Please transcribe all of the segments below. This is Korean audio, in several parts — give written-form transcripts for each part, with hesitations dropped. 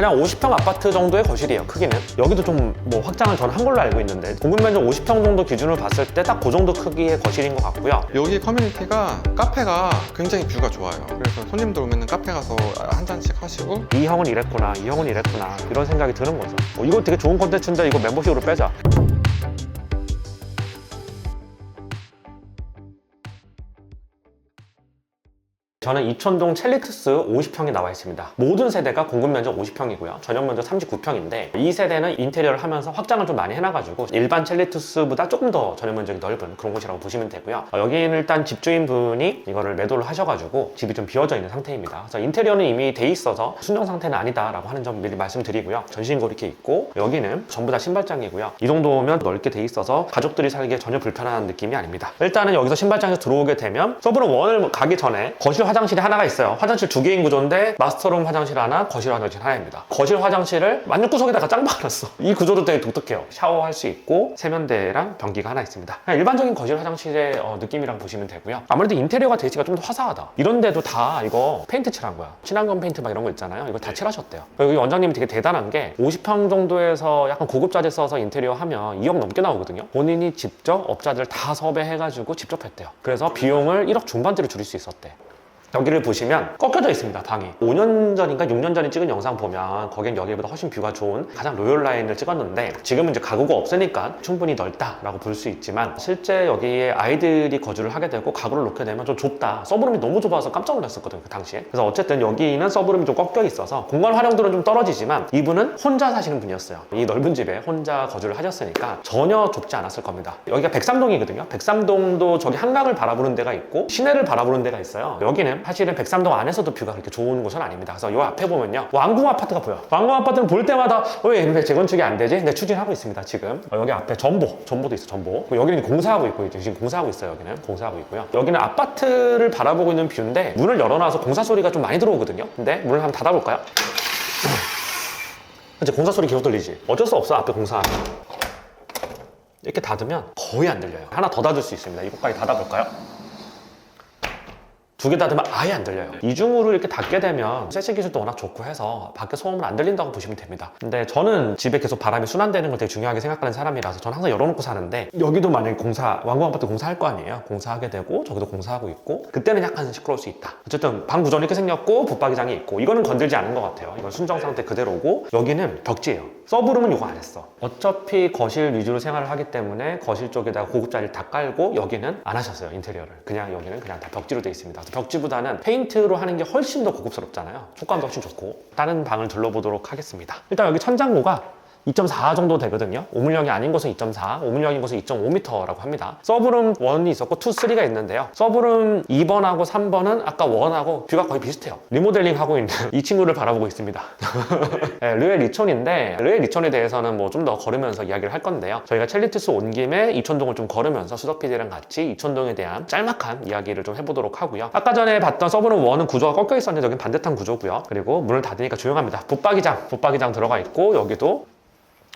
그냥 50평 아파트 정도의 거실이에요. 크기는. 여기도 좀 뭐 확장을 저는 한 걸로 알고 있는데 공급 면적 50평 정도 기준으로 봤을 때 딱 그 정도 크기의 거실인 것 같고요. 여기 커뮤니티가 카페가 굉장히 뷰가 좋아요. 그래서 손님들 오면 카페 가서 한 잔씩 하시고 이 형은 이랬구나, 이 형은 이랬구나, 이런 생각이 드는 거죠. 이거 되게 좋은 콘텐츠인데 이거 멤버십으로 빼자. 저는 이촌동 첼리투스 50평이 나와 있습니다. 모든 세대가 공급 면적 50평이고요. 전용 면적 39평인데 이 세대는 인테리어를 하면서 확장을 좀 많이 해놔가지고 일반 첼리투스보다 조금 더 전용 면적이 넓은 그런 곳이라고 보시면 되고요. 여기는 일단 집주인분이 이거를 매도를 하셔가지고 집이 좀 비어져 있는 상태입니다. 그래서 인테리어는 이미 돼 있어서 순정 상태는 아니다라고 하는 점 미리 말씀드리고요. 전신고 이렇게 있고 여기는 전부 다 신발장이고요. 이 정도면 넓게 돼 있어서 가족들이 살기에 전혀 불편한 느낌이 아닙니다. 일단은 여기서 신발장에서 들어오게 되면 서브룸 1을 가기 전에 거실 화장실이 하나가 있어요. 화장실 2개인 구조인데 마스터룸 화장실 하나, 거실 화장실 하나입니다. 거실 화장실을 완전 구석에다가 짱 박아놨어. 이 구조도 되게 독특해요. 샤워할 수 있고 세면대랑 변기가 하나 있습니다. 그냥 일반적인 거실 화장실의 느낌이랑 보시면 되고요. 아무래도 인테리어가 데이지가 좀 더 화사하다. 이런데도 다 이거 페인트 칠한 거야. 친환경 페인트 막 이런 거 있잖아요. 이거 다 칠하셨대요. 여기 원장님이 되게 대단한 게 50평 정도에서 약간 고급 자재 써서 인테리어 하면 2억 넘게 나오거든요. 본인이 직접 업자들 다 섭외해가지고 직접 했대요. 그래서 비용을 1억 중반대로 줄일 수 있었대. 여기를 보시면 꺾여져 있습니다. 방이 5년 전인가 6년 전에 찍은 영상 보면 거긴 여기보다 훨씬 뷰가 좋은 가장 로열 라인을 찍었는데 지금은 이제 가구가 없으니까 충분히 넓다라고 볼 수 있지만 실제 여기에 아이들이 거주를 하게 되고 가구를 놓게 되면 좀 좁다. 서브룸이 너무 좁아서 깜짝 놀랐었거든요. 그 당시에. 그래서 어쨌든 여기는 서브룸이 좀 꺾여 있어서 공간 활용도는 좀 떨어지지만 이분은 혼자 사시는 분이었어요. 이 넓은 집에 혼자 거주를 하셨으니까 전혀 좁지 않았을 겁니다. 여기가 백삼동이거든요. 백삼동도 저기 한강을 바라보는 데가 있고 시내를 바라보는 데가 있어요. 여기는 사실은 백삼동 안에서도 뷰가 그렇게 좋은 곳은 아닙니다. 그래서 이 앞에 보면요 왕궁 아파트가 보여. 왕궁 아파트는 볼 때마다 왜 재건축이 안 되지? 근데 추진하고 있습니다. 지금 여기 앞에 전보도 있어. 전보. 여기는 공사하고 있고 지금 공사하고 있어요. 여기는 공사하고 있고요. 여기는 아파트를 바라보고 있는 뷰인데 문을 열어놔서 공사 소리가 좀 많이 들어오거든요. 근데 문을 한번 닫아볼까요? 이제 공사 소리 계속 들리지. 어쩔 수 없어. 앞에 공사하면 이렇게 닫으면 거의 안 들려요. 하나 더 닫을 수 있습니다. 이거까지 닫아볼까요? 2개 닫으면 아예 안 들려요. 이중으로 이렇게 닫게 되면 세시 기술도 워낙 좋고 해서 밖에 소음은 안 들린다고 보시면 됩니다. 근데 저는 집에 계속 바람이 순환되는 걸 되게 중요하게 생각하는 사람이라서 저는 항상 열어놓고 사는데 여기도 만약에 왕궁 아파트 공사할 거 아니에요. 공사하게 되고 저기도 공사하고 있고 그때는 약간 시끄러울 수 있다. 어쨌든 방 구조는 이렇게 생겼고 붙박이장이 있고 이거는 건들지 않은 것 같아요. 이건 순정 상태 그대로고 여기는 벽지예요. 서브룸은 이거 안 했어. 어차피 거실 위주로 생활을 하기 때문에 거실 쪽에다가 고급 자리를 다 깔고 여기는 안 하셨어요. 인테리어를. 그냥 여기는 그냥 다 벽지로 돼 있습니다. 벽지보다는 페인트로 하는 게 훨씬 더 고급스럽잖아요. 촉감도 훨씬 좋고. 다른 방을 둘러보도록 하겠습니다. 일단 여기 천장고가 2.4 정도 되거든요. 오물형이 아닌 것은 2.4, 오물형인 것은 2.5m라고 합니다. 서브룸 1이 있었고 2, 3가 있는데요. 서브룸 2번하고 3번은 아까 1하고 뷰가 거의 비슷해요. 리모델링 하고 있는 이 친구를 바라보고 있습니다. 네, 르웰 리촌인데 르웰 리촌에 대해서는 뭐 좀 더 걸으면서 이야기를 할 건데요. 저희가 첼리투스 온 김에 이촌동을 좀 걸으면서 수석 PD랑 같이 이촌동에 대한 짤막한 이야기를 좀 해보도록 하고요. 아까 전에 봤던 서브룸 1은 구조가 꺾여 있었는데 여긴 반듯한 구조고요. 그리고 문을 닫으니까 조용합니다. 붙박이장 들어가 있고 여기도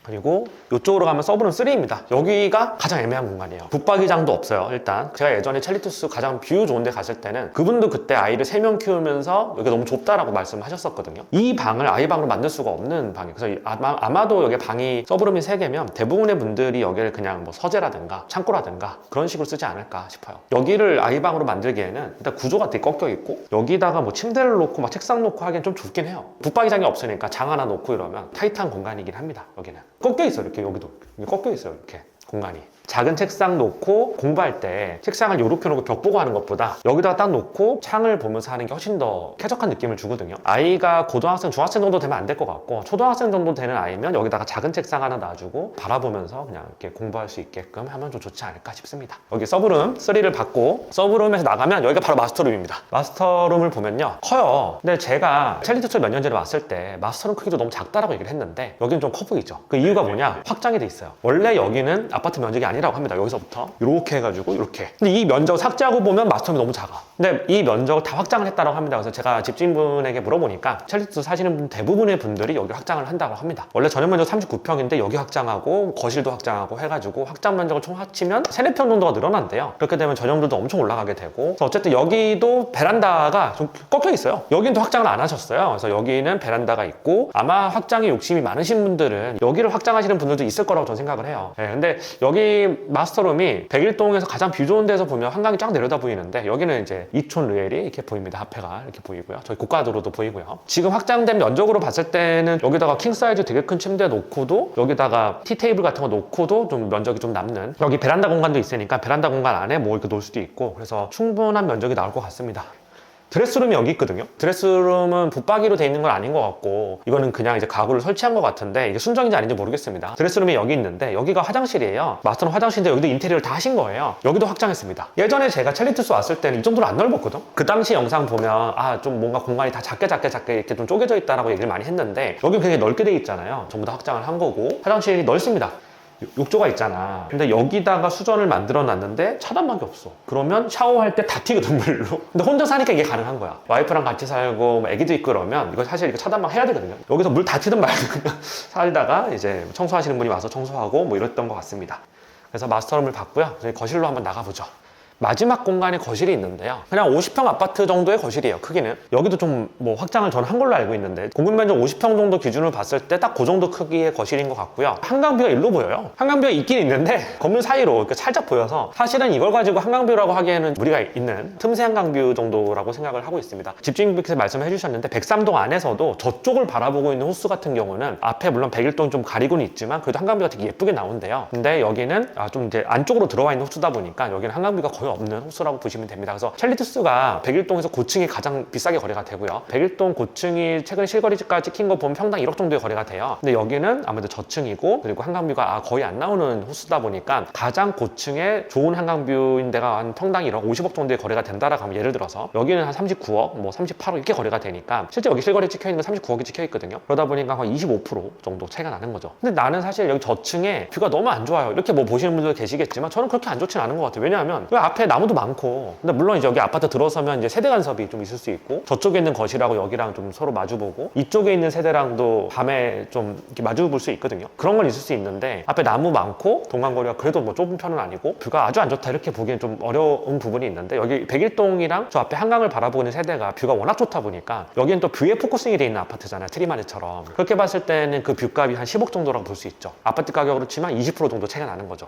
그리고 이쪽으로 가면 서브룸 3입니다. 여기가 가장 애매한 공간이에요. 붙박이장도 없어요. 일단 제가 예전에 첼리투스 가장 뷰 좋은 데 갔을 때는 그분도 그때 아이를 3명 키우면서 여기 너무 좁다라고 말씀하셨었거든요. 이 방을 아이방으로 만들 수가 없는 방이에요. 그래서 아마도 여기 방이 서브룸이 3개면 대부분의 분들이 여기를 그냥 뭐 서재라든가 창고라든가 그런 식으로 쓰지 않을까 싶어요. 여기를 아이방으로 만들기에는 일단 구조가 되게 꺾여 있고 여기다가 뭐 침대를 놓고 막 책상 놓고 하기엔 좀 좁긴 해요. 붙박이장이 없으니까 장 하나 놓고 이러면 타이트한 공간이긴 합니다. 여기는 꺾여 있어요. 이렇게 여기도 꺾여 있어요. 이렇게 공간이. 작은 책상 놓고 공부할 때 책상을 이렇게 놓고 벽 보고 하는 것보다 여기다가 딱 놓고 창을 보면서 하는 게 훨씬 더 쾌적한 느낌을 주거든요. 아이가 고등학생, 중학생 정도 되면 안 될 것 같고 초등학생 정도 되는 아이면 여기다가 작은 책상 하나 놔주고 바라보면서 그냥 이렇게 공부할 수 있게끔 하면 좀 좋지 않을까 싶습니다. 여기 서브룸 3를 받고 서브룸에서 나가면 여기가 바로 마스터룸입니다. 마스터룸을 보면요 커요. 근데 제가 첼리투스 몇 년 전에 왔을 때 마스터룸 크기도 너무 작다라고 얘기를 했는데 여기는 좀 커 보이죠. 그 이유가 뭐냐? 확장이 돼 있어요. 원래 여기는 아파트 면적이 아니라고 합니다. 여기서부터 이렇게 해가지고 이렇게. 근데 이 면적 삭제하고 보면 마스터룸이 너무 작아. 근데 이 면적을 다 확장을 했다고 합니다. 그래서 제가 집주인분에게 물어보니까 첼리투스 사시는 분 대부분의 분들이 여기 확장을 한다고 합니다. 원래 전용 면적 39평인데 여기 확장하고 거실도 확장하고 해가지고 확장 면적을 총 합치면 3, 4평 정도가 늘어난대요. 그렇게 되면 전용들도 엄청 올라가게 되고, 그래서 어쨌든 여기도 베란다가 좀 꺾여 있어요. 여기는 또 확장을 안 하셨어요. 그래서 여기는 베란다가 있고, 아마 확장에 욕심이 많으신 분들은 여기를 확장하시는 분들도 있을 거라고 저는 생각을 해요. 근데 여기 마스터룸이 101동에서 가장 뷰 좋은 데서 보면 한강이 쫙 내려다 보이는데, 여기는 이제 이촌 르엘이 이렇게 보입니다. 앞에가 이렇게 보이고요. 저희 고가도로도 보이고요. 지금 확장된 면적으로 봤을 때는 여기다가 킹사이즈 되게 큰 침대 놓고도, 여기다가 티테이블 같은 거 놓고도 좀 면적이 좀 남는, 여기 베란다 공간도 있으니까 베란다 공간 안에 뭐 이렇게 놓을 수도 있고, 그래서 충분한 면적이 나올 것 같습니다. 드레스룸이 여기 있거든요. 드레스룸은 붙박이로 돼 있는 건 아닌 것 같고, 이거는 그냥 이제 가구를 설치한 것 같은데 이게 순정인지 아닌지 모르겠습니다. 드레스룸이 여기 있는데 여기가 화장실이에요. 마스터룸 화장실인데 여기도 인테리어를 다 하신 거예요. 여기도 확장했습니다. 예전에 제가 첼리투스 왔을 때는 이 정도로 안 넓었거든. 그 당시 영상 보면 좀 뭔가 공간이 다 작게 이렇게 좀 쪼개져 있다라고 얘기를 많이 했는데, 여기 굉장히 넓게 돼 있잖아요. 전부 다 확장을 한 거고, 화장실이 넓습니다. 욕조가 있잖아. 근데 여기다가 수전을 만들어 놨는데 차단막이 없어. 그러면 샤워할 때 다 튀거든, 물로. 근데 혼자 사니까 이게 가능한 거야. 와이프랑 같이 살고 뭐 애기도 있고 그러면 이거 사실 이거 차단막 해야 되거든요. 여기서 물 다 튀든 말든 그냥 살다가 이제 청소하시는 분이 와서 청소하고 뭐 이랬던 것 같습니다. 그래서 마스터룸을 봤고요. 저희 거실로 한번 나가보죠. 마지막 공간에 거실이 있는데요. 그냥 50평 아파트 정도의 거실이에요, 크기는. 여기도 좀 뭐 확장을 저는 한 걸로 알고 있는데, 공급 면적 50평 정도 기준으로 봤을 때 딱 그 정도 크기의 거실인 것 같고요. 한강뷰가 일로 보여요. 한강뷰가 있긴 있는데 건물 사이로 이렇게 살짝 보여서 사실은 이걸 가지고 한강뷰라고 하기에는 무리가 있는 틈새 한강뷰 정도라고 생각을 하고 있습니다. 집주인분께서 말씀해 주셨는데 103동 안에서도 저쪽을 바라보고 있는 호수 같은 경우는 앞에 물론 101동 좀 가리고는 있지만 그래도 한강뷰가 되게 예쁘게 나온대요. 근데 여기는 좀 이제 안쪽으로 들어와 있는 호수다 보니까 여기는 한강뷰가 거의 없는 호수라고 보시면 됩니다. 그래서 첼리투스가 101동에서 고층이 가장 비싸게 거래가 되고요. 101동 고층이 최근 실거래가 찍힌 거 보면 평당 1억 정도에 거래가 돼요. 근데 여기는 아무래도 저층이고, 그리고 한강뷰가 거의 안 나오는 호수다 보니까 가장 고층의 좋은 한강뷰인 데가 한 평당 1억 50억 정도에 거래가 된다라고 하면, 예를 들어서 여기는 한 39억, 뭐 38억 이렇게 거래가 되니까 실제 여기 실거래 찍혀 있는 건 39억이 찍혀 있거든요. 그러다 보니까 한 25% 정도 차이가 나는 거죠. 근데 나는 사실 여기 저층에 뷰가 너무 안 좋아요. 이렇게 뭐 보시는 분들 계시겠지만 저는 그렇게 안 좋진 않은 것 같아요. 왜냐하면 여기 앞에 나무도 많고, 근데 물론 이제 여기 아파트 들어서면 이제 세대 간섭이 좀 있을 수 있고, 저쪽에 있는 거실하고 여기랑 좀 서로 마주보고 이쪽에 있는 세대랑도 밤에 좀 이렇게 마주볼 수 있거든요. 그런 건 있을 수 있는데, 앞에 나무 많고 동간거리가 그래도 뭐 좁은 편은 아니고 뷰가 아주 안 좋다 이렇게 보기엔 좀 어려운 부분이 있는데, 여기 101동이랑 저 앞에 한강을 바라보고 있는 세대가 뷰가 워낙 좋다 보니까, 여기는 또 뷰에 포커싱이 돼 있는 아파트잖아요, 트리마르처럼. 그렇게 봤을 때는 그 뷰값이 한 10억 정도라고 볼 수 있죠. 아파트 가격으로 치면 20% 정도 차이가 나는 거죠.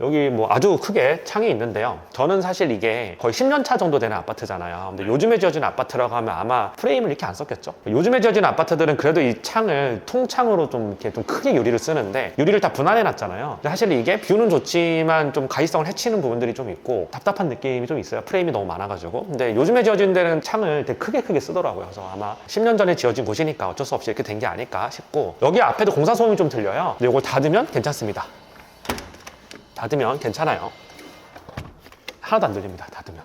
여기 뭐 아주 크게 창이 있는데요. 저는 사실 이게 거의 10년 차 정도 되는 아파트잖아요. 근데 요즘에 지어진 아파트라고 하면 아마 프레임을 이렇게 안 썼겠죠. 요즘에 지어진 아파트들은 그래도 이 창을 통창으로 좀 이렇게 좀 크게 유리를 쓰는데, 유리를 다 분할해 놨잖아요. 근데 사실 이게 뷰는 좋지만 좀 가시성을 해치는 부분들이 좀 있고 답답한 느낌이 좀 있어요. 프레임이 너무 많아가지고. 근데 요즘에 지어진 데는 창을 되게 크게 쓰더라고요. 그래서 아마 10년 전에 지어진 곳이니까 어쩔 수 없이 이렇게 된 게 아닐까 싶고, 여기 앞에도 공사 소음이 좀 들려요. 근데 이걸 닫으면 괜찮습니다. 닫으면 괜찮아요. 하나도 안 들립니다. 닫으면.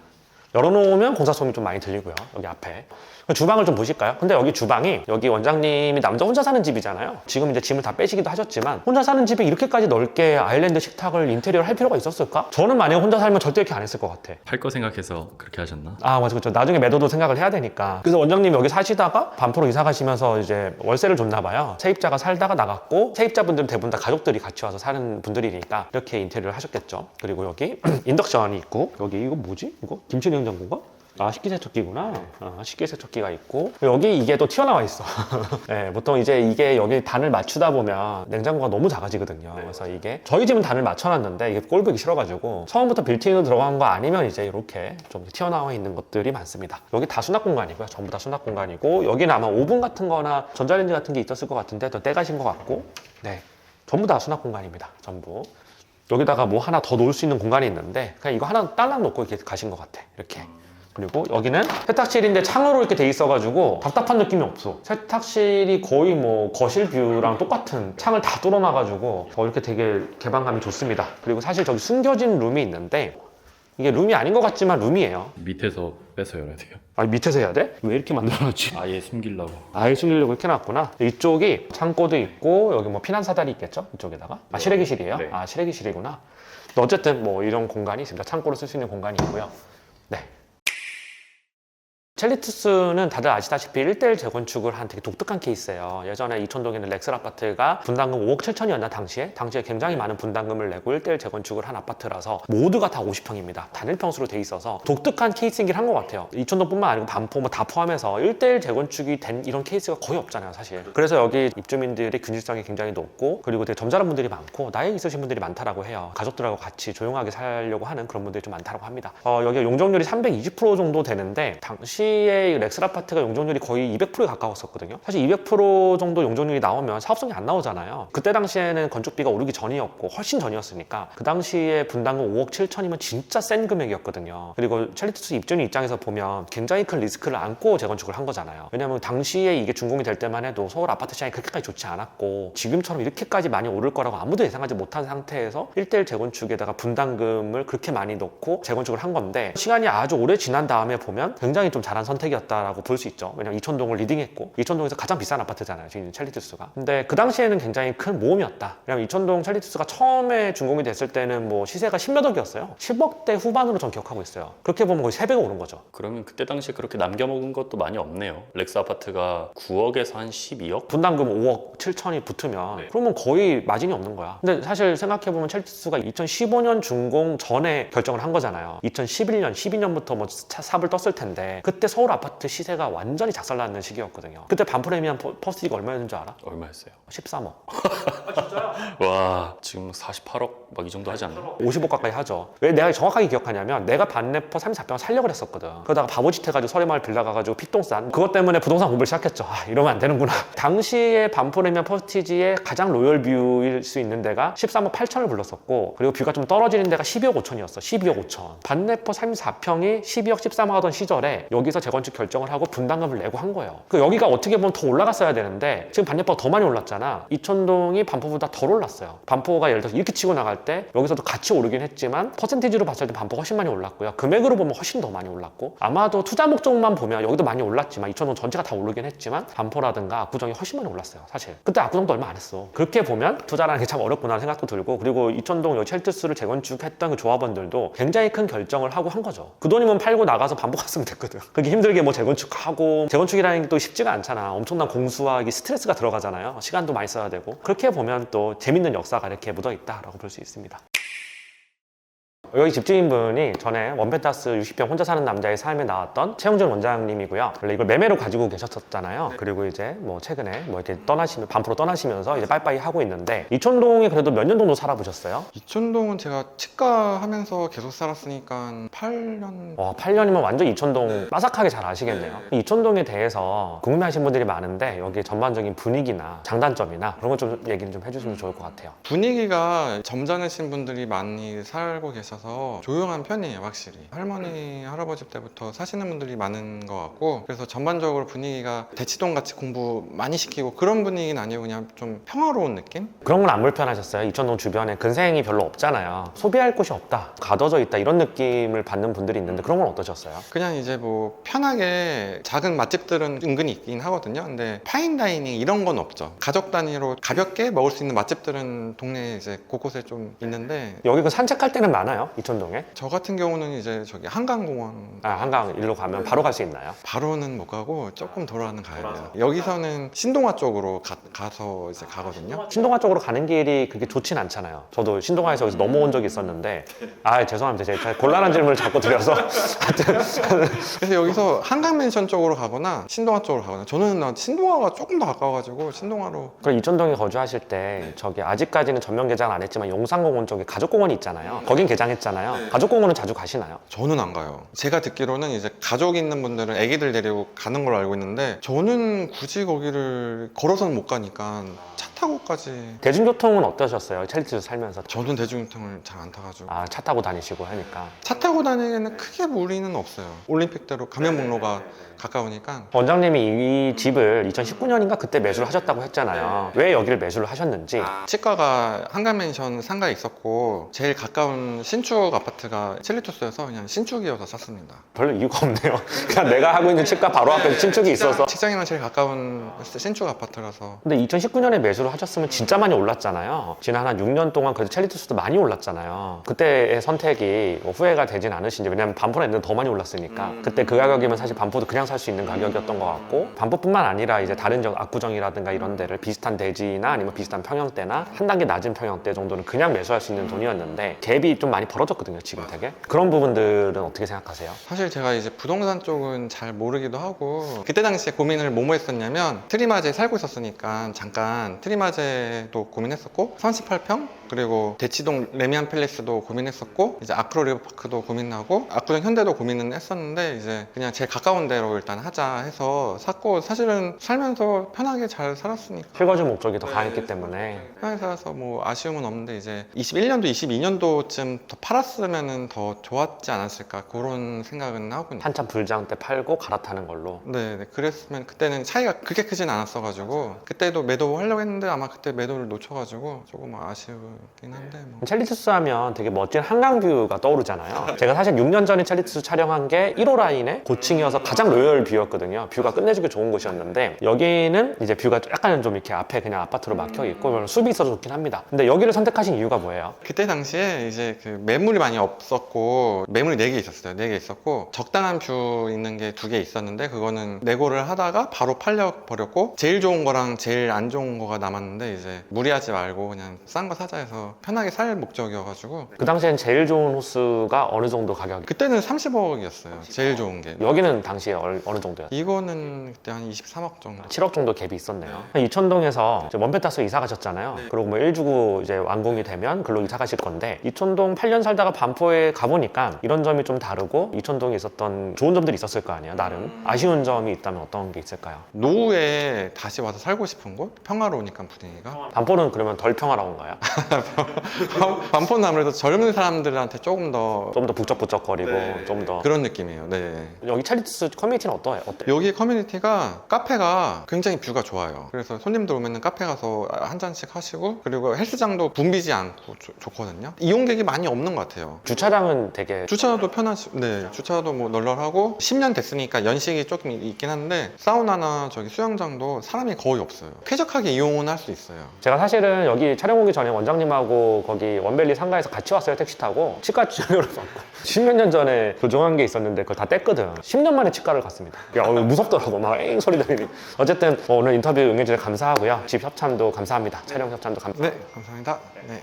열어놓으면 공사 소음이 좀 많이 들리고요. 여기 앞에. 주방을 좀 보실까요? 근데 여기 주방이, 여기 원장님이 남자 혼자 사는 집이잖아요. 지금 이제 짐을 다 빼시기도 하셨지만, 혼자 사는 집에 이렇게까지 넓게 아일랜드 식탁을 인테리어를 할 필요가 있었을까? 저는 만약에 혼자 살면 절대 이렇게 안 했을 것 같아. 팔 거 생각해서 그렇게 하셨나? 맞아, 그렇죠. 나중에 매도도 생각을 해야 되니까. 그래서 원장님이 여기 사시다가 반포로 이사 가시면서 이제 월세를 줬나 봐요. 세입자가 살다가 나갔고, 세입자분들은 대부분 다 가족들이 같이 와서 사는 분들이니까 이렇게 인테리어를 하셨겠죠. 그리고 여기 인덕션이 있고, 여기 이거 뭐지? 이거 김치 냉장고인가? 식기세척기구나. 식기세척기가 있고, 여기 이게 또 튀어나와 있어. 네, 보통 이제 이게 여기 단을 맞추다 보면 냉장고가 너무 작아지거든요. 그래서 이게 저희 집은 단을 맞춰놨는데 이게 꼴보기 싫어가지고 처음부터 빌트인으로 들어간 거 아니면 이제 이렇게 좀 튀어나와 있는 것들이 많습니다. 여기 다 수납 공간이고요. 전부 다 수납 공간이고, 여기는 아마 오븐 같은 거나 전자레인지 같은 게 있었을 것 같은데 또 떼가신 것 같고, 네, 전부 다 수납 공간입니다. 전부. 여기다가 뭐 하나 더 놓을 수 있는 공간이 있는데 그냥 이거 하나 딸랑 놓고 이렇게 가신 것 같아. 이렇게. 그리고 여기는 세탁실인데 창으로 이렇게 돼 있어가지고 답답한 느낌이 없어. 세탁실이 거의 뭐 거실 뷰랑 똑같은, 창을 다 뚫어놔가지고 이렇게 되게 개방감이 좋습니다. 그리고 사실 저기 숨겨진 룸이 있는데, 이게 룸이 아닌 것 같지만 룸이에요. 밑에서 빼서 열어야 돼요. 밑에서 해야 돼? 왜 이렇게 만들어놨지? 아예 숨기려고. 아예 숨기려고 이렇게 놨구나. 이쪽이 창고도 있고, 여기 뭐 피난 사다리 있겠죠? 이쪽에다가. 실외기실이에요? 네. 실외기실이구나. 어쨌든 뭐 이런 공간이 있습니다. 창고로 쓸 수 있는 공간이 있고요. 네. 첼리투스는 다들 아시다시피 1대1 재건축을 한 되게 독특한 케이스예요. 예전에 이촌동에 있는 렉슬 아파트가 분담금 5억 7천이었나 당시에 굉장히 많은 분담금을 내고 1대1 재건축을 한 아파트라서 모두가 다 50평입니다. 단일평수로 돼 있어서 독특한 케이스이긴 한 것 같아요. 이촌동뿐만 아니고 반포 뭐 다 포함해서 1대1 재건축이 된 이런 케이스가 거의 없잖아요, 사실. 그래서 여기 입주민들의 균질성이 굉장히 높고 그리고 되게 점잖은 분들이 많고 나이 있으신 분들이 많다라고 해요. 가족들하고 같이 조용하게 살려고 하는 그런 분들이 좀 많다고 합니다. 여기가 용적률이 320% 정도 되는데 당시에 렉슬 아파트가 용적률이 거의 200%에 가까웠었거든요. 사실 200% 정도 용적률이 나오면 사업성이 안 나오잖아요. 그때 당시에는 건축비가 오르기 전이었고 훨씬 전이었으니까 그 당시에 분담금 5억 7천이면 진짜 센 금액이었거든요. 그리고 첼리투스 입주민 입장에서 보면 굉장히 큰 리스크를 안고 재건축을 한 거잖아요. 왜냐하면 당시에 이게 준공이 될 때만 해도 서울 아파트 시장이 그렇게까지 좋지 않았고 지금처럼 이렇게까지 많이 오를 거라고 아무도 예상하지 못한 상태에서 1대1 재건축에다가 분담금을 그렇게 많이 넣고 재건축을 한 건데 시간이 아주 오래 지난 다음에 보면 굉장히 좀 잘한 선택이었다라고 볼 수 있죠. 왜냐면 이촌동을 리딩했고 이촌동에서 가장 비싼 아파트잖아요, 지금 첼리투스가. 근데 그 당시에는 굉장히 큰 모험이었다. 왜냐면 이촌동 첼리투스가 처음에 준공이 됐을 때는 뭐 시세가 10몇 억이었어요. 10억대 후반으로 전 기억하고 있어요. 그렇게 보면 거의 3배가 오른 거죠. 그러면 그때 당시 그렇게 남겨먹은 것도 많이 없네요. 렉스 아파트가 9억에서 한 12억? 분담금 5억 7천이 붙으면 그러면 거의 마진이 없는 거야. 근데 사실 생각해보면 첼리투스가 2015년 준공 전에 결정을 한 거잖아요. 2011년, 12년부터 뭐 삽을 떴을 텐데 그때 서울 아파트 시세가 완전히 작살나는 시기였거든요. 그때 반프레미엄 퍼스티지가 얼마였는 줄 알아? 얼마였어요? 13억. 와, 지금 48억 막 이 정도 하지 않나요? 50억 가까이 하죠. 왜 내가 정확하게 기억하냐면 내가 반네퍼 34평을 살려고 했었거든. 그러다가 바보짓 해가지고 서래마을 빌라 가가지고 핏똥 싼 그것 때문에 부동산 공부를 시작했죠. 이러면 안 되는구나. 당시에 반프레미엄 퍼스티지의 가장 로열 뷰일 수 있는 데가 13억 8천을 불렀었고 그리고 뷰가 좀 떨어지는 데가 12억 5천이었어. 12억 5천. 반네퍼 34평이 12억 13억 하던 시절에 여기서 재건축 결정을 하고 분담금을 내고 한 거예요. 여기가 어떻게 보면 더 올라갔어야 되는데 지금 반네퍼가 더 많이 올랐잖아. 이촌동이 반포보다 덜 올랐어요. 반포가 예를 들어서 이렇게 치고 나갈 때 여기서도 같이 오르긴 했지만 퍼센티지로 봤을 때 반포가 훨씬 많이 올랐고요. 금액으로 보면 훨씬 더 많이 올랐고 아마도 투자 목적만 보면 여기도 많이 올랐지만 이촌동 전체가 다 오르긴 했지만 반포라든가 압구정이 훨씬 많이 올랐어요. 사실 그때 압구정도 얼마 안 했어. 그렇게 보면 투자라는 게 참 어렵구나 생각도 들고 그리고 이촌동 여기 첼투스를 재건축했던 그 조합원들도 굉장히 큰 결정을 하고 한 거죠. 그 돈이면 팔고 나가서 반포 갔으면 됐거든. 그게 힘들게 뭐 재건축하고 재건축이라는 게 또 쉽지가 않잖아. 엄청난 공수와 스트레스가 들어가잖아요. 시간도 많이 써야 되고 그렇게 보면 또 재밌는 역사가 이렇게 묻어 있다라고 볼 수 있습니다. 여기 집주인분이 전에 원펜트하우스 60평 혼자 사는 남자의 삶에 나왔던 최영준 원장님이고요. 원래 이걸 매매로 가지고 계셨었잖아요. 그리고 이제 뭐 최근에 뭐 이렇게 반포로 떠나시면서 이제 빠이빠이 하고 있는데 이촌동에 그래도 몇 년 정도 살아보셨어요? 이촌동은 제가 치과 하면서 계속 살았으니까 8년. 8년이면 완전 이촌동 빠삭하게 잘 아시겠네요. 이촌동에 대해서 궁금해하시는 분들이 많은데 여기 전반적인 분위기나 장단점이나 그런 거 좀 얘기를 좀 해주시면 좋을 것 같아요. 분위기가 점잖으신 분들이 많이 살고 계셔서 조용한 편이에요. 확실히 할머니 할아버지 때부터 사시는 분들이 많은 것 같고 그래서 전반적으로 분위기가 대치동 같이 공부 많이 시키고 그런 분위기는 아니고 그냥 좀 평화로운 느낌? 그런 건 안 불편하셨어요? 이촌동 주변에 근생이 별로 없잖아요. 소비할 곳이 없다, 가둬져 있다 이런 느낌을 받는 분들이 있는데 그런 건 어떠셨어요? 그냥 이제 뭐 편하게 작은 맛집들은 은근히 있긴 하거든요. 근데 파인다이닝 이런 건 없죠. 가족 단위로 가볍게 먹을 수 있는 맛집들은 동네에 이제 곳곳에 좀 있는데 여기 그 산책할 때는 많아요? 이촌동에? 저 같은 경우는 이제 저기 한강공원 한강 일로 가면 바로 갈 수 있나요? 바로는 못 가고 조금 돌아는 가야 돼요. 여기서는 신동아 쪽으로 가서 이제 가거든요. 신동아 쪽으로 가는 길이 그렇게 좋진 않잖아요. 저도 신동아에서 여기서 넘어온 적이 있었는데 죄송합니다. 제가 곤란한 질문을 자꾸 드려서 하여튼 그래서 여기서 한강맨션 쪽으로 가거나 신동아 쪽으로 가거나 저는 신동아가 조금 더 가까워가지고 신동아로. 그럼 이촌동에 거주하실 때 저기 아직까지는 전면 개장 안 했지만 용산공원 쪽에 가족공원이 있잖아요. 거긴 개장했잖아요. 가족공원은 자주 가시나요? 저는 안 가요. 제가 듣기로는 이제 가족 있는 분들은 애기들 데리고 가는 걸로 알고 있는데 저는 굳이 거기를 걸어서는 못 가니까 차 타고까지. 대중교통은 어떠셨어요? 첼리투스 살면서? 저는 대중교통을 잘 안 타가지고 차 타고 다니시고 하니까. 차 타고 다니기에는 크게 무리는 없어요. 올림픽대로 감면목로가 가까우니까. 원장님이 이 집을 2019년인가 그때 매수를 하셨다고 했잖아요. 왜 여기를 매수를 하셨는지. 치과가 한강맨션 상가에 있었고 제일 가까운 신축 아파트가 첼리투스여서 그냥 신축이어서 샀습니다. 별로 이유가 없네요. 그냥 내가 하고 있는 치과 바로 앞에 신축이 있어서. 직장이랑 제일 가까운 신축 아파트라서. 근데 2019년에 매수를 하셨으면 진짜 많이 올랐잖아요. 지난 한 6년 동안 그래도 첼리투스도 많이 올랐잖아요. 그때의 선택이 뭐 후회가 되진 않으신지. 왜냐면 반포는 애들은 더 많이 올랐으니까. 그때 그 가격이면 사실 반포도 그냥 살 수 있는 가격이었던 것 같고, 반포뿐만 아니라 이제 다른 압구정이라든가 이런 데를 비슷한 대지나 아니면 비슷한 평형대나 한 단계 낮은 평형대 정도는 그냥 매수할 수 있는 돈이었는데 갭이 좀 많이 벌어졌거든요, 지금 되게. 그런 부분들은 어떻게 생각하세요? 사실 제가 이제 부동산 쪽은 잘 모르기도 하고, 그때 당시에 고민을 뭐뭐 했었냐면 트리마제에 살고 있었으니까 잠깐 트리마제도 고민했었고, 38평 그리고 대치동 레미안 팰리스도 고민했었고, 이제 아크로 리버파크도 고민하고, 압구정 현대도 고민은 했었는데, 이제 그냥 제일 가까운 데로 일단 하자 해서 샀고, 사실은 살면서 편하게 잘 살았으니까 실거주 목적이 더 강했기 때문에. 편하게 살아서 뭐 아쉬움은 없는데, 이제 21년도 22년도쯤 더 팔았으면 더 좋았지 않았을까, 그런 생각은 하고 있는. 한참 불장 때 팔고 갈아타는 걸로. 네, 그랬으면 그때는 차이가 그렇게 크진 않았어가지고, 그때도 매도 하려고 했는데 아마 그때 매도를 놓쳐가지고 조금 아쉬우긴 한데 뭐. 첼리투스 하면 되게 멋진 한강뷰가 떠오르잖아요. 제가 사실 6년 전에 첼리투스 촬영한 게 1호 라인의 고층이어서 가장 로열 뷰였거든요. 뷰가 끝내주기 좋은 곳이었는데, 여기는 이제 뷰가 약간 좀 이렇게 앞에 그냥 아파트로 막혀 있고 숲이 있어서 좋긴 합니다. 근데 여기를 선택하신 이유가 뭐예요? 그때 당시에 이제 그 매물이 많이 없었고, 매물이 4개 있었어요. 4개 있었고, 적당한 뷰 있는 게 2개 있었는데, 그거는 내고를 하다가 바로 팔려버렸고, 제일 좋은 거랑 제일 안 좋은 거가 남았는데, 이제 무리하지 말고 그냥 싼 거 사자 해서 편하게 살 목적이어가지고. 그 당시엔 제일 좋은 호수가 어느 정도 가격이? 그때는 30억이었어요. 제일 좋은 게. 여기는 당시에 어느 정도였어요? 이거는 그때 한 23억 정도. 7억 정도 갭이 있었네요. 이촌동에서 원베타스 이사 가셨잖아요. 그리고 뭐 1주구 이제 완공이 되면 글로 이사 가실 건데, 이촌동 8년 살다가 반포에 가보니까 이런 점이 좀 다르고, 이촌동에 있었던 좋은 점들이 있었을 거 아니에요, 나름. 아쉬운 점이 있다면 어떤 게 있을까요? 노후에 다시 와서 살고 싶은 곳? 평화로우니까 분위기가. 반포는 그러면 덜 평화로운가요? 반포는 아무래도 젊은 사람들한테 조금 더 좀 더 북적북적거리고 네. 좀 더. 그런 느낌이에요. 네. 여기 첼리투스 커뮤니티는 어때요? 여기 커뮤니티가, 카페가 굉장히 뷰가 좋아요. 그래서 손님들 오면은 카페 가서 한 잔씩 하시고, 그리고 헬스장도 붐비지 않고 좋거든요. 이용객이 많이 없는 것 같아요. 주차장은 되게 주차도 편하시, 네, 주차도 뭐 널널하고, 10년 됐으니까 연식이 조금 있긴 한데, 사우나나 저기 수영장도 사람이 거의 없어요. 쾌적하게 이용은 할 수 있어요. 제가 사실은 여기 촬영 오기 전에 원장님하고 거기 원밸리 상가에서 같이 왔어요. 택시 타고 치과 치료를 받고 10몇 년 전에 교정한 게 있었는데 그걸 다 뗐거든. 10년 만에 치과를 갔습니다. 야, 무섭더라고. 막 엥 소리 들리니. 어쨌든 오늘 인터뷰 응해주셔서 감사하고요. 집 협찬도 감사합니다. 촬영 협찬도 감사합니다. 네, 감사합니다. 네.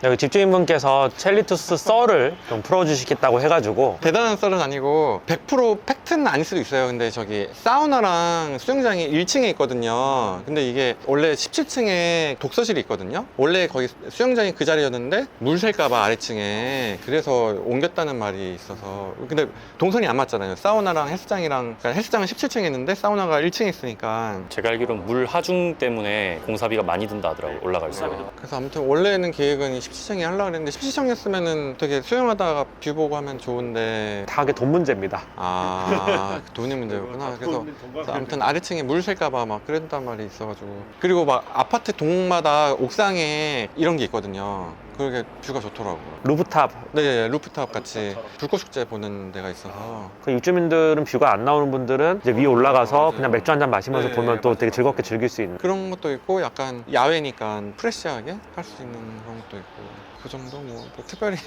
여기 집주인분께서 첼리투스 썰을 좀 풀어주시겠다고 해가지고. 대단한 썰은 아니고 100% 팩트는 아닐 수도 있어요. 근데 저기 사우나랑 수영장이 1층에 있거든요. 근데 이게 원래 17층에 독서실이 있거든요. 원래 거기 수영장이 그 자리였는데 물 셀까봐 아래층에, 그래서 옮겼다는 말이 있어서. 근데 동선이 안 맞잖아요. 사우나랑 헬스장이랑. 그러니까 헬스장은 17층에 있는데 사우나가 1층에 있으니까. 제가 알기로는 물 하중 때문에 공사비가 많이 든다 하더라고요, 올라갈수록. 그래서 아무튼 원래는 계획은 17층에 하려고 했는데, 17층이었으면은 되게 수영하다가 뷰 보고 하면 좋은데. 다 그게 돈 문제입니다. 아, 돈이 문제였구나. 그래서 아무튼 아래층에 물 셀까봐 막 그랬단 말이 있어가지고. 그리고 막 아파트 동마다 옥상에 이런 게 있거든요. 그게 뷰가 좋더라고요. 루프탑. 네, 루프탑 같이 불꽃축제 보는 데가 있어서. 그 입주민들은 뷰가 안 나오는 분들은 이제 위에 올라가서 그냥 맥주 한잔 마시면서 네, 보면 또 맞아요. 되게 즐겁게 즐길 수 있는. 그런 것도 있고, 약간 야외니까 프레시하게 할 수 있는 그런 것도 있고. 그 정도 뭐 특별히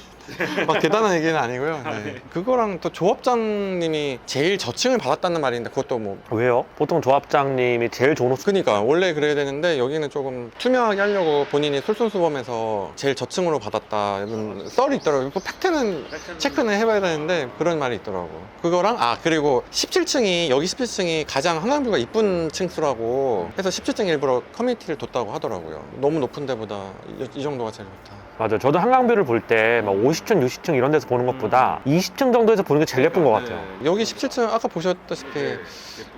막 대단한 얘기는 아니고요. 네. 그거랑 또 조합장님이 제일 저층을 받았다는 말인데, 그것도 뭐. 왜요? 보통 조합장님이 제일 좋은 호수. 그러니까 원래 그래야 되는데, 여기는 조금 투명하게 하려고 본인이 솔선수범해서 제일 저층으로 받았다 이런 썰이 있더라고요. 그 팩트는 체크는 해봐야 되는데 그런 말이 있더라고. 그거랑, 그리고 17층이, 여기 17층이 가장 한강뷰가 이쁜 층수라고 해서 17층 일부러 커뮤니티를 뒀다고 하더라고요. 너무 높은 데보다 이 정도가 제일 좋다. 맞아요. 저도 한강뷰를 볼 때 막 50층, 60층 이런 데서 보는 것보다 20층 정도에서 보는 게 제일 예쁜 것 같아요. 여기 17층 아까 보셨다시피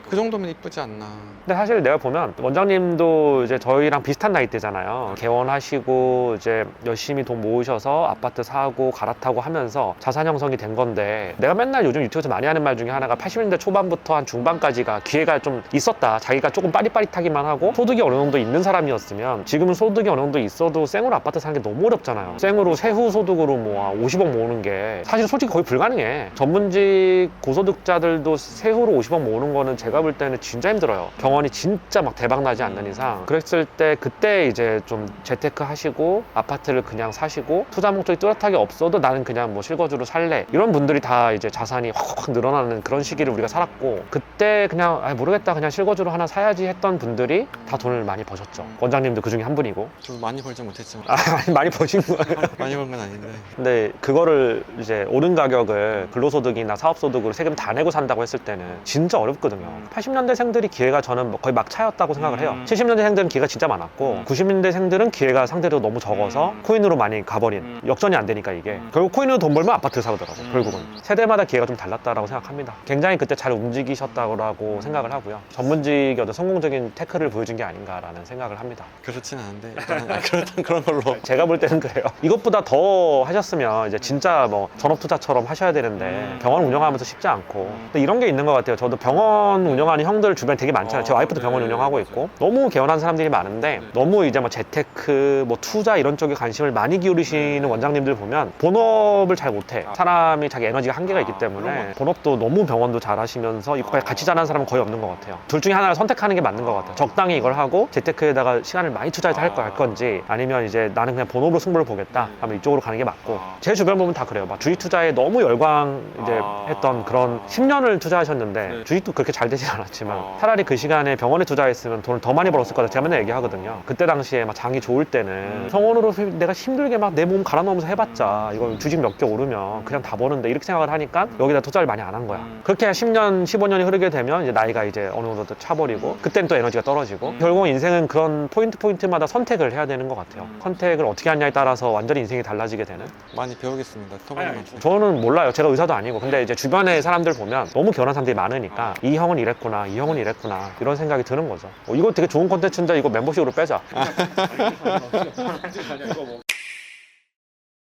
그 정도면 이쁘지 않나. 근데 사실 내가 보면 원장님도 이제 저희랑 비슷한 나이대잖아요. 개원하시고 이제 열심히 돈 모으셔서 아파트 사고 갈아타고 하면서 자산 형성이 된 건데, 내가 맨날 요즘 유튜브에서 많이 하는 말 중에 하나가 80년대 초반부터 한 중반까지가 기회가 좀 있었다. 자기가 조금 빠릿빠릿하기만 하고 소득이 어느 정도 있는 사람이었으면, 지금은 소득이 어느 정도 있어도 생으로 아파트 사는 게 너무 어렵다. 어렵잖아요. 생으로 세후 소득으로 뭐 50억 모으는 게 사실 솔직히 거의 불가능해. 전문직 고소득자들도 세후로 50억 모으는 거는 제가 볼 때는 진짜 힘들어요. 병원이 진짜 막 대박 나지 않는 이상. 그랬을 때 그때 이제 좀 재테크 하시고 아파트를 그냥 사시고 투자 목적이 뚜렷하게 없어도 나는 그냥 뭐 실거주로 살래, 이런 분들이 다 이제 자산이 확 늘어나는 그런 시기를 우리가 살았고, 그때 그냥 모르겠다 그냥 실거주로 하나 사야지 했던 분들이 다 돈을 많이 버셨죠. 원장님도 그 중에 한 분이고. 저도 많이 벌지 못했지만 많이 버신 거예요. 많이 벌 건 아닌데. 근데 그거를 이제 오른 가격을 근로소득이나 사업소득으로 세금 다 내고 산다고 했을 때는 진짜 어렵거든요. 80년대생들이 기회가 저는 거의 막차였다고 생각을 해요. 70년대생들은 기회가 진짜 많았고 90년대생들은 기회가 상대로 너무 적어서 코인으로 많이 가버린, 역전이 안 되니까 이게 결국 코인으로 돈 벌면 아파트 사더라고요. 결국은 세대마다 기회가 좀 달랐다라고 생각합니다. 굉장히 그때 잘 움직이셨다고 생각을 하고요. 전문직이 어떤 성공적인 태클을 보여준 게 아닌가라는 생각을 합니다. 그렇진 않은데 일단은 그렇단 그런 걸로. 제가 볼 때는 그래요. 이것보다 더 하셨으면 이제 진짜 뭐 전업투자처럼 하셔야 되는데 병원 운영하면서 쉽지 않고, 근데 이런 게 있는 것 같아요. 저도 병원 운영하는 형들 주변에 되게 많잖아요. 제 와이프도 병원 운영하고 있고 너무 개운한 사람들이 많은데, 너무 이제 뭐 재테크, 뭐 투자 이런 쪽에 관심을 많이 기울이시는 원장님들 보면 본업을 잘 못해. 사람이 자기 에너지가 한계가 있기 때문에 본업도 너무 병원도 잘 하시면서 이거 같이 잘하는 사람은 거의 없는 것 같아요. 둘 중에 하나를 선택하는 게 맞는 것 같아요. 적당히 이걸 하고 재테크에다가 시간을 많이 투자해서 할 건지, 아니면 이제 나는 그냥 본업으로 승부를 보겠다 하면 이쪽으로 가는 게 맞고, 제 주변 보면 다 그래요. 막 주식 투자에 너무 열광 이제 했던 그런 10년을 투자하셨는데 주식도 그렇게 잘 되진 않았지만 차라리 그 시간에 병원에 투자했으면 돈을 더 많이 벌었을 거다 제가 맨날 얘기하거든요. 그때 당시에 막 장이 좋을 때는 병원으로 내가 힘들게 막 내 몸 갈아 넣으면서 해봤자 이거 주식 몇 개 오르면 그냥 다 버는데, 이렇게 생각을 하니까 여기다 투자를 많이 안 한 거야. 그렇게 10년 15년이 흐르게 되면 이제 나이가 이제 어느 정도 차버리고 그때는 또 에너지가 떨어지고, 결국 인생은 그런 포인트마다 선택을 해야 되는 것 같아요. 선택을 어떻게 하냐에 따라서 완전히 인생이 달라지게 되는. 많이 배우겠습니다. 토박님한테. 저는 몰라요. 제가 의사도 아니고. 근데 이제 주변의 사람들 보면 너무 결혼한 사람들이 많으니까 이 형은 이랬구나, 이 형은 이랬구나, 이런 생각이 드는 거죠. 이거 되게 좋은 콘텐츠인데 이거 멤버십으로 빼자.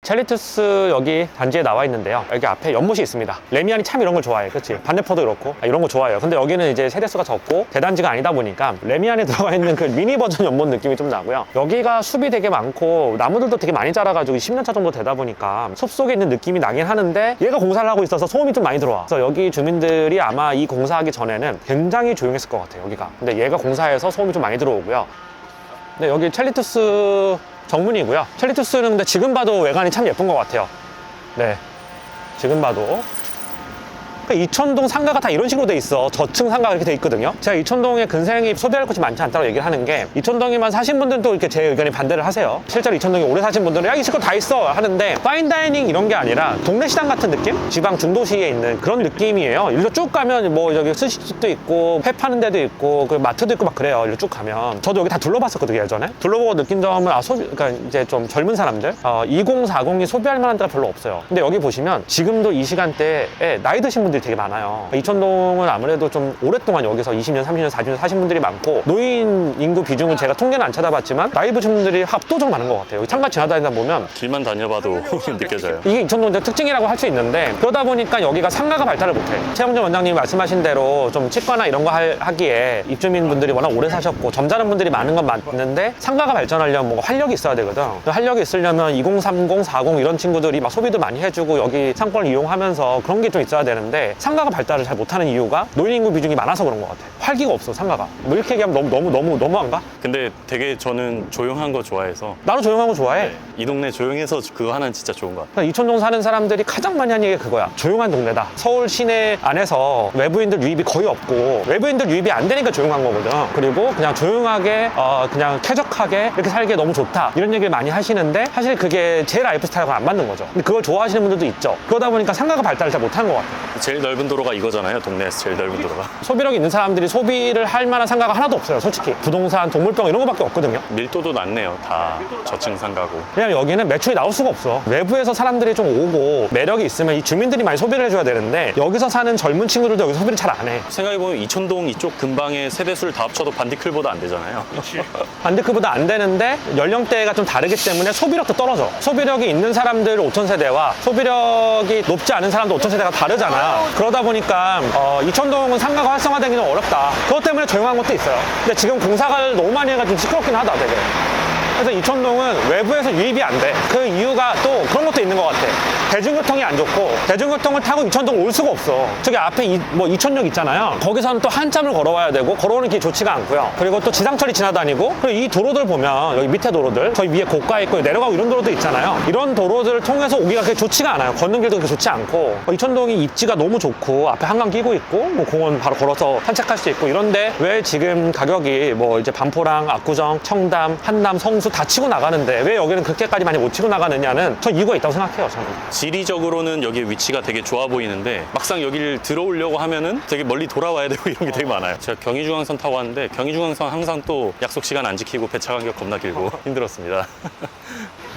첼리투스 여기 단지에 나와 있는데요. 여기 앞에 연못이 있습니다. 레미안이 참 이런 걸 좋아해. 그치? 반대포도 그렇고 이런 거 좋아해요. 근데 여기는 이제 세대수가 적고 대단지가 아니다 보니까 레미안에 들어가 있는 그 미니 버전 연못 느낌이 좀 나고요. 여기가 숲이 되게 많고 나무들도 되게 많이 자라가지고 10년차 정도 되다 보니까 숲 속에 있는 느낌이 나긴 하는데, 얘가 공사를 하고 있어서 소음이 좀 많이 들어와. 그래서 여기 주민들이 아마 이 공사하기 전에는 굉장히 조용했을 것 같아요. 여기가. 근데 얘가 공사해서 소음이 좀 많이 들어오고요. 근데 여기 첼리투스 정문이고요. 첼리투스는 근데 지금 봐도 외관이 참 예쁜 것 같아요. 네, 지금 봐도. 이천동 상가가 다 이런 식으로 돼 있어. 저층 상가가 이렇게 돼 있거든요. 제가 이천동에 근생이 소비할 곳이 많지 않다고 얘기를 하는 게, 이천동에만 사신 분들은 또 이렇게 제 의견에 반대를 하세요. 실제로 이천동에 오래 사신 분들은 야, 있을 거 다 있어 하는데, 파인다이닝 이런 게 아니라 동네 시장 같은 느낌? 지방 중도시에 있는 그런 느낌이에요. 일로 쭉 가면 뭐 여기 스시집도 있고 회 파는 데도 있고 그 마트도 있고 막 그래요. 일로 쭉 가면. 저도 여기 다 둘러봤었거든요, 예전에. 둘러보고 느낀 점은 그러니까 이제 좀 젊은 사람들 2040이 소비할 만한 데가 별로 없어요. 근데 여기 보시면 지금도 이 시간대에 나이 드신 분들이 되게 많아요. 이천동은 아무래도 좀 오랫동안 여기서 20년, 30년, 40년 사신 분들이 많고, 노인 인구 비중은 제가 통계는 안 찾아봤지만 나이 드신 분들이 압도적으로 많은 것 같아요. 여기 창가 지나다니다 보면 길만 다녀봐도 느껴져요. 이게 이천동 특징이라고 할 수 있는데, 그러다 보니까 여기가 상가가 발달을 못해. 최영준 원장님이 말씀하신 대로 좀 치과나 이런 거 하기에 입주민분들이 워낙 오래 사셨고 점잖은 분들이 많은 건 맞는데, 상가가 발전하려면 뭔가 활력이 있어야 되거든. 그 활력이 있으려면 2030, 40 이런 친구들이 막 소비도 많이 해주고 여기 상권을 이용하면서 그런 게 좀 있어야 되는데, 상가가 발달을 잘 못하는 이유가 노인 인구 비중이 많아서 그런 것 같아. 활기가 없어, 상가가. 뭐 이렇게 얘기하면 너무한가? 근데 되게 저는 조용한 거 좋아해서. 나도 조용한 거 좋아해. 네, 이 동네 조용해서 그거 하나는 진짜 좋은 것 같아요. 그러니까 이천동 사는 사람들이 가장 많이 하는 얘기가 그거야. 조용한 동네다. 서울 시내 안에서 외부인들 유입이 거의 없고, 외부인들 유입이 안 되니까 조용한 거거든. 그리고 그냥 조용하게 그냥 쾌적하게 이렇게 살기에 너무 좋다, 이런 얘기를 많이 하시는데, 사실 그게 제 라이프 스타일과 안 맞는 거죠. 근데 그걸 좋아하시는 분들도 있죠. 그러다 보니까 상가가 발달을 잘 못하는 것 같아요. 제일 넓은 도로가 이거잖아요. 동네에서 제일 넓은 도로가. 소비력이 있는 사람들이 소비를 할 만한 상가가 하나도 없어요, 솔직히. 부동산, 동물병 이런 거밖에 없거든요. 밀도도 낮네요. 다 저층 상가고. 왜냐면 여기는 매출이 나올 수가 없어. 외부에서 사람들이 좀 오고 매력이 있으면 이 주민들이 많이 소비를 해줘야 되는데, 여기서 사는 젊은 친구들도 여기서 소비를 잘 안 해. 생각해보면 이천동 이쪽 근방의 세대수를 다 합쳐도 반디클보다 안 되잖아요. 반디크보다 안 되는데 연령대가 좀 다르기 때문에 소비력도 떨어져. 소비력이 있는 사람들 5,000세대와 소비력이 높지 않은 사람들 5,000세대가 다르잖아. 그러다 보니까 이천동은 상가가 활성화되기는 어렵다. 그것 때문에 조용한 것도 있어요. 근데 지금 공사를 너무 많이 해가지고 시끄럽긴 하다, 되게. 그래서 이촌동은 외부에서 유입이 안 돼. 그 이유가 또 그런 것도 있는 것 같아. 대중교통이 안 좋고 대중교통을 타고 이촌동 올 수가 없어. 저기 앞에 이촌역 있잖아요. 거기서는 또 한참을 걸어와야 되고 걸어오는 길이 좋지가 않고요. 그리고 또 지상철이 지나다니고 그리고 이 도로들 보면 여기 밑에 도로들 저희 위에 고가 있고 내려가고 이런 도로도 있잖아요. 이런 도로들을 통해서 오기가 그렇게 좋지가 않아요. 걷는 길도 그렇게 좋지 않고 이촌동이 입지가 너무 좋고 앞에 한강 끼고 있고 뭐 공원 바로 걸어서 산책할 수 있고 이런데 왜 지금 가격이 뭐 이제 반포랑 압구정, 청담, 한남, 성수 다 치고 나가는데 왜 여기는 그렇게까지 많이 못 치고 나가느냐는 저 이유가 있다고 생각해요. 저는. 지리적으로는 여기 위치가 되게 좋아 보이는데 막상 여기를 들어오려고 하면은 되게 멀리 돌아와야 되고 이런 게 되게 많아요. 제가 경의중앙선 타고 왔는데 경의중앙선 항상 또 약속 시간 안 지키고 배차 간격 겁나 길고 힘들었습니다.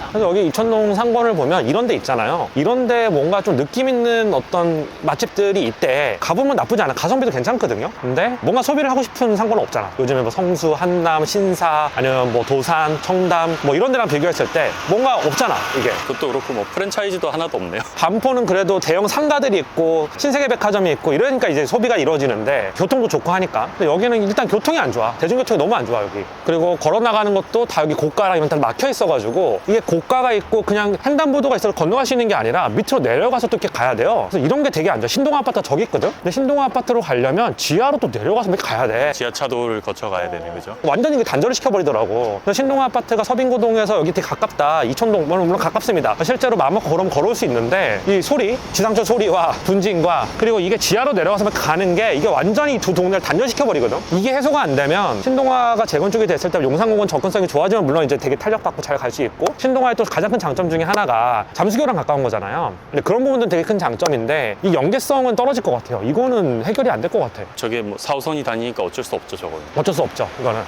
그래서 여기 이촌동 상권을 보면 이런 데 있잖아요. 이런 데 뭔가 좀 느낌 있는 어떤 맛집들이 있대. 가보면 나쁘지 않아. 가성비도 괜찮거든요. 근데 뭔가 소비를 하고 싶은 상권은 없잖아. 요즘에 뭐 성수, 한남, 신사, 아니면 뭐 도산, 청담 뭐 이런 데랑 비교했을 때 뭔가 없잖아, 이게. 그것도 그렇고 뭐 프랜차이즈도 하나도 없네요. 반포는 그래도 대형 상가들이 있고 신세계백화점이 있고 이러니까 이제 소비가 이루어지는데 교통도 좋고 하니까. 근데 여기는 일단 교통이 안 좋아. 대중교통이 너무 안 좋아, 여기. 그리고 걸어 나가는 것도 다 여기 고가랑 이런 데 막혀 있어가지고 이게 고가가 있고 그냥 횡단보도가 있어서 건너갈 수 있는 게 아니라 밑으로 내려가서 또 이렇게 가야 돼요. 그래서 이런 게 되게 안 좋아. 신동아 아파트가 저기 있거든? 근데 신동아 아파트로 가려면 지하로 또 내려가서 이렇게 가야 돼. 지하차도를 거쳐 가야 되네, 그죠? 완전히 이게 단절을 시켜버리더라고. 그래서 신동아 아파트가 서빙고동에서 여기 되게 가깝다. 이촌동, 물론 가깝습니다. 실제로 마음 먹고 걸으면 걸어올 수 있는데 이 소리, 지상철 소리와 분진과 그리고 이게 지하로 내려가서 가는 게 이게 완전히 두 동네를 단절시켜버리거든? 이게 해소가 안 되면 신동아가 재건축이 됐을 때 용산공원 접근성이 좋아지면 물론 이제 되게 탄력받고 잘 갈 수 있고 신동아의 또 가장 큰 장점 중에 하나가 잠수교랑 가까운 거잖아요. 근데 그런 부분들은 되게 큰 장점인데 이 연계성은 떨어질 것 같아요. 이거는 해결이 안 될 것 같아. 저게 뭐 4호선이 다니니까 어쩔 수 없죠, 저거는. 어쩔 수 없죠, 이거는.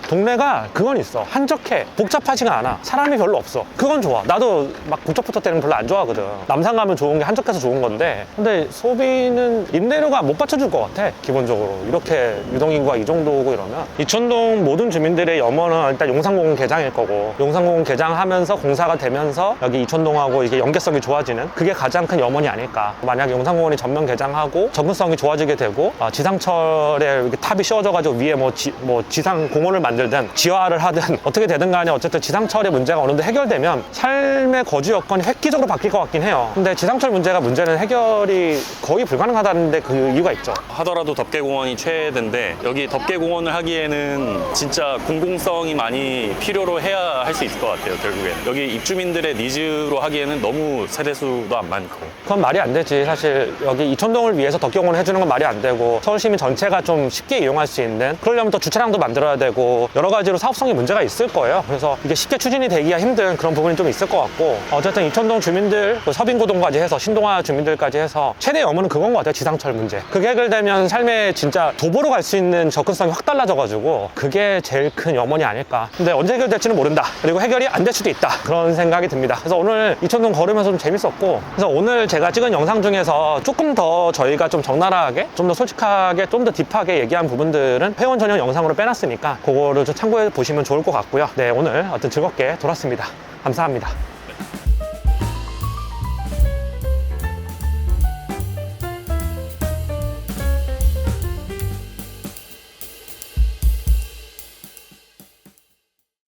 동네가 그건 있어. 한적해. 복잡하지가 않아. 사람이 별로 없어. 그건 좋아. 나도 막 북적북적 되는 거 별로 안 좋아하거든. 남산 가면 좋은 게 한적해서 좋은 건데 근데 소비는 임대료가 못 받쳐줄 것 같아, 기본적으로. 이렇게 유동인구가 이 정도고 이러면. 이촌동 모든 주민들의 염원은 일단 용산공원 개장일 거고 용산공원 개장하면서 공사가 되면서 여기 이촌동하고 이게 연계성이 좋아지는 그게 가장 큰 염원이 아닐까. 만약에 용산공원이 전면 개장하고 접근성이 좋아지게 되고 지상철에 이렇게 탑이 씌워져가지고 위에 뭐 지상 공원을 만들든 지하를 하든 어떻게 되든 간에 어쨌든 지상철의 문제가 어느 정도 해결되면 삶의 거주 여건이 획기적으로 바뀔 것 같긴 해요. 근데 지상철 문제는 해결이 거의 불가능하다는데 그 이유가 있죠. 하더라도 덮개공원이 최대인데 여기 덮개공원을 하기에는 진짜 공공성이 많이 필요로 해야 할 수 있을 것 같아요, 결국엔. 여기 입주민들의 니즈로 하기에는 너무 세대수도 안 많고. 그건 말이 안 되지. 사실 여기 이촌동을 위해서 덮개공원을 해주는 건 말이 안 되고 서울 시민 전체가 좀 쉽게 이용할 수 있는 그러려면 또 주차장도 만들어야 되고 여러 가지로 사업성이 문제가 있을 거예요. 그래서 이게 쉽게 추진이 되기가 힘든 그런 부분이 좀 있을 것 같고 어쨌든 이촌동 주민들 서빙고동까지 해서 신동아 주민들까지 해서 최대 염원은 그건 것 같아요. 지상철 문제. 그게 해결되면 삶에 진짜 도보로 갈 수 있는 접근성이 확 달라져가지고 그게 제일 큰 염원이 아닐까. 근데 언제 해결될지는 모른다. 그리고 해결이 안 될 수도 있다. 그런 생각이 듭니다. 그래서 오늘 이촌동 걸으면서 좀 재밌었고 그래서 오늘 제가 찍은 영상 중에서 조금 더 저희가 좀 적나라하게 좀 더 솔직하게 좀 더 딥하게 얘기한 부분들은 회원 전용 영상으로 빼놨으니까 그거를 좀 참고해 보시면 좋을 것 같고요. 네, 오늘 하여튼 즐겁게 돌았습니다. 감사합니다.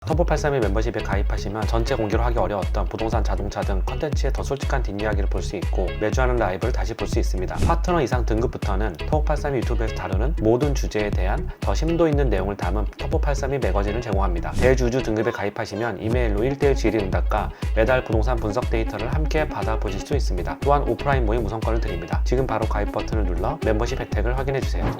터보83의 멤버십에 가입하시면 전체 공개로 하기 어려웠던 부동산, 자동차 등 컨텐츠의 더 솔직한 뒷이야기를 볼 수 있고 매주 하는 라이브를 다시 볼 수 있습니다. 파트너 이상 등급부터는 터보83 유튜브에서 다루는 모든 주제에 대한 더 심도 있는 내용을 담은 터보83이 매거진을 제공합니다. 대주주 등급에 가입하시면 이메일로 1:1 질의응답과 매달 부동산 분석 데이터를 함께 받아보실 수 있습니다. 또한 오프라인 모임 우선권을 드립니다. 지금 바로 가입 버튼을 눌러 멤버십 혜택을 확인해주세요.